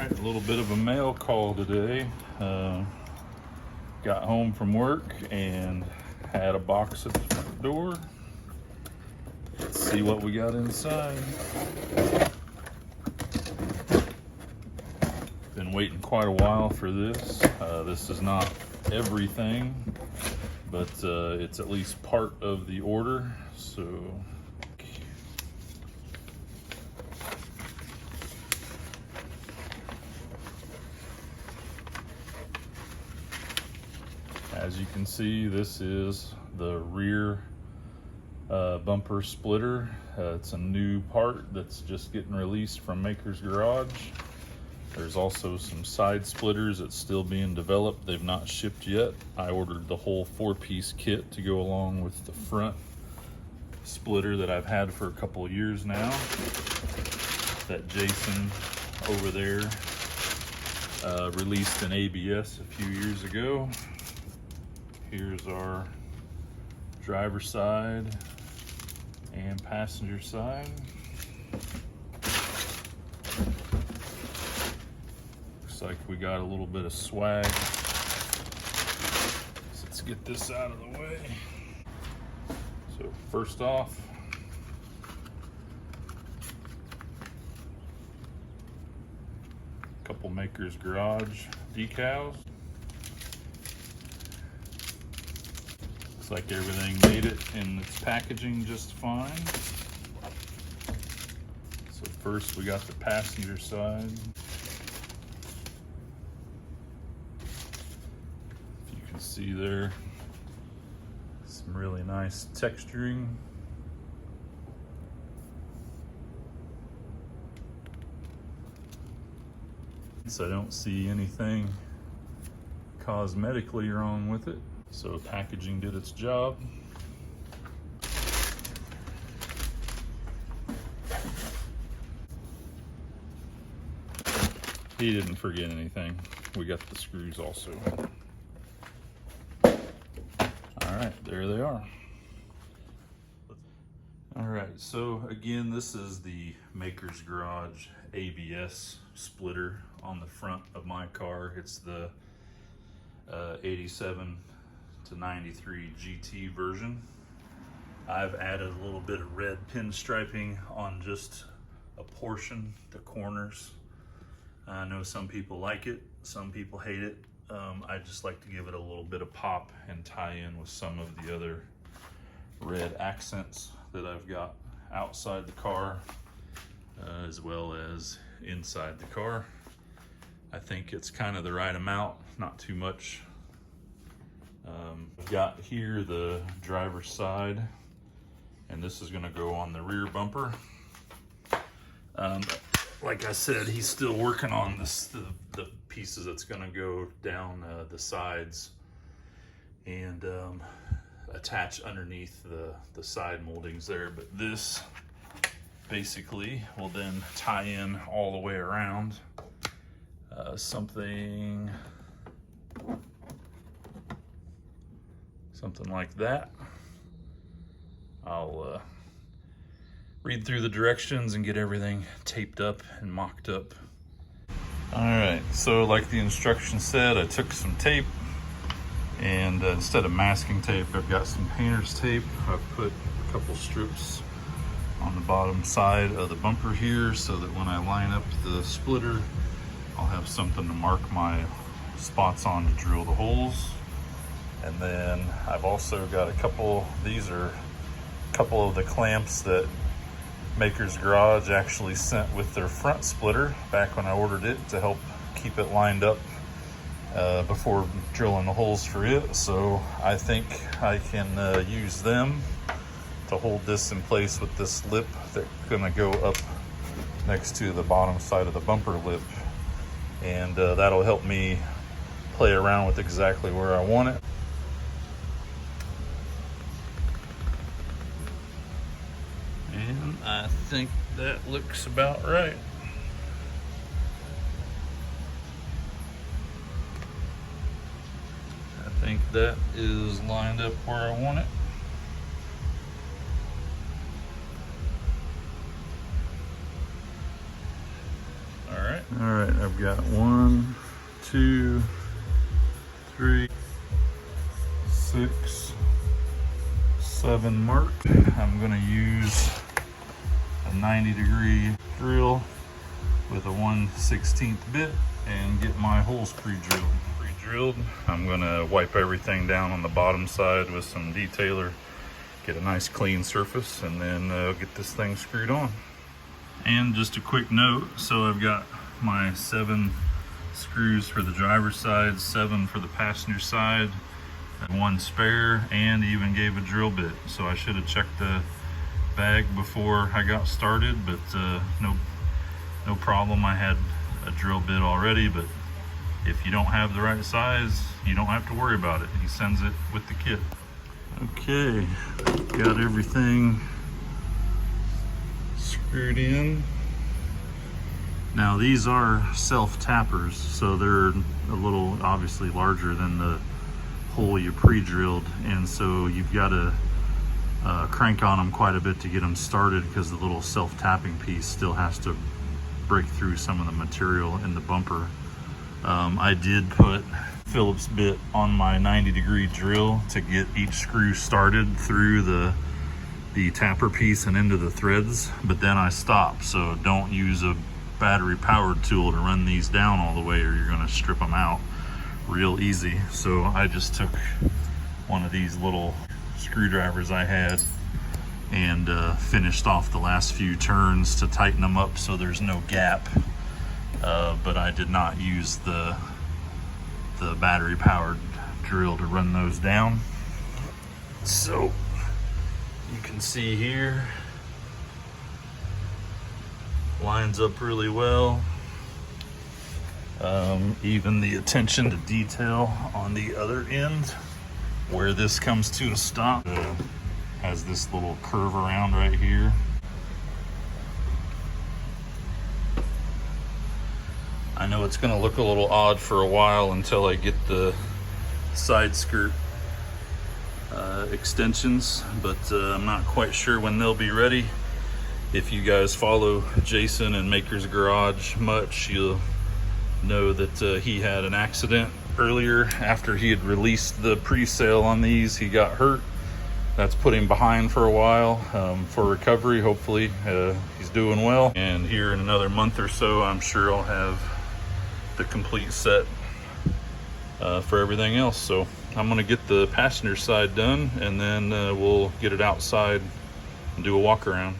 Alright, a little bit of a mail call today. Got home from work and had a box at the front door. Let's see what we got inside. Been waiting quite a while for this. This is not everything, but it's at least part of the order. So as you can see, this is the rear bumper splitter. It's a new part that's just getting released from Maker's Garage. There's also some side splitters that's still being developed. They've not shipped yet. I ordered the whole 4-piece kit to go along with the front splitter that I've had for a couple of years now, that Jason over there released in ABS a few years ago. Here's our driver's side and passenger side. Looks like we got a little bit of swag. So let's get this out of the way. So first off, a couple Maker's Garage decals. Looks like everything made it in its packaging just fine. So first we got the passenger side. If you can see there, some really nice texturing. So I don't see anything cosmetically wrong with it. So packaging did its job. He didn't forget anything. We got the screws also. All right, there they are. All right, so again, this is the Maker's Garage ABS splitter on the front of my car. It's the 87 to 93 GT version. I've added a little bit of red pinstriping on just a portion, the corners. I know some people like it, some people hate it. I just like to give it a little bit of pop and tie in with some of the other red accents that I've got outside the car, as well as inside the car. I think it's kind of the right amount, not too much. I've got here the driver's side, and this is going to go on the rear bumper. Like I said, he's still working on this, the pieces that's going to go down the sides and attach underneath the side moldings there. But this basically will then tie in all the way around. Something like that. I'll read through the directions and get everything taped up and mocked up. All right, so like the instructions said, I took some tape, and instead of masking tape, I've got some painter's tape. I've put a couple strips on the bottom side of the bumper here so that when I line up the splitter, I'll have something to mark my spots on to drill the holes. And then I've also got a couple, these are a couple of the clamps that Maker's Garage actually sent with their front splitter back when I ordered it to help keep it lined up before drilling the holes for it. So I think I can use them to hold this in place with this lip that's gonna go up next to the bottom side of the bumper lip. And that'll help me play around with exactly where I want it. And I think that looks about right. I think that is lined up where I want it. All right. All right, I've got 1, 2, 3, 6, 7 marked. I'm gonna use a 90-degree drill with a 1/16 bit and get my holes pre-drilled. Pre-drilled, I'm gonna wipe everything down on the bottom side with some detailer, get a nice clean surface, and then get this thing screwed on. And just a quick note, so I've got my 7 screws for the driver's side, 7 for the passenger side, 1 spare, and even gave a drill bit. So I should have checked the bag before I got started, but no problem. I had a drill bit already, but if you don't have the right size, you don't have to worry about it. He sends it with the kit. Okay, got everything screwed in. Now these are self-tappers, so they're a little obviously larger than the hole you pre-drilled, and so you've got to crank on them quite a bit to get them started, because the little self-tapping piece still has to break through some of the material in the bumper. I did put Phillips bit on my 90-degree drill to get each screw started through the tapper piece and into the threads, but then I stopped. So don't use a battery powered tool to run these down all the way, or you're going to strip them out real easy. So I just took one of these little screwdrivers I had and finished off the last few turns to tighten them up so there's no gap, but I did not use the battery powered drill to run those down. So you can see here, lines up really well. Even the attention to detail on the other end where this comes to a stop has this little curve around right here. I know it's going to look a little odd for a while until I get the side skirt extensions, but I'm not quite sure when they'll be ready. If you guys follow Jason and Maker's Garage much, you'll know that he had an accident earlier. After he had released the pre-sale on these, he got hurt. That's put him behind for a while for recovery. Hopefully he's doing well, and here in another month or so I'm sure I'll have the complete set for everything else. So I'm gonna get the passenger side done, and then we'll get it outside and do a walk around.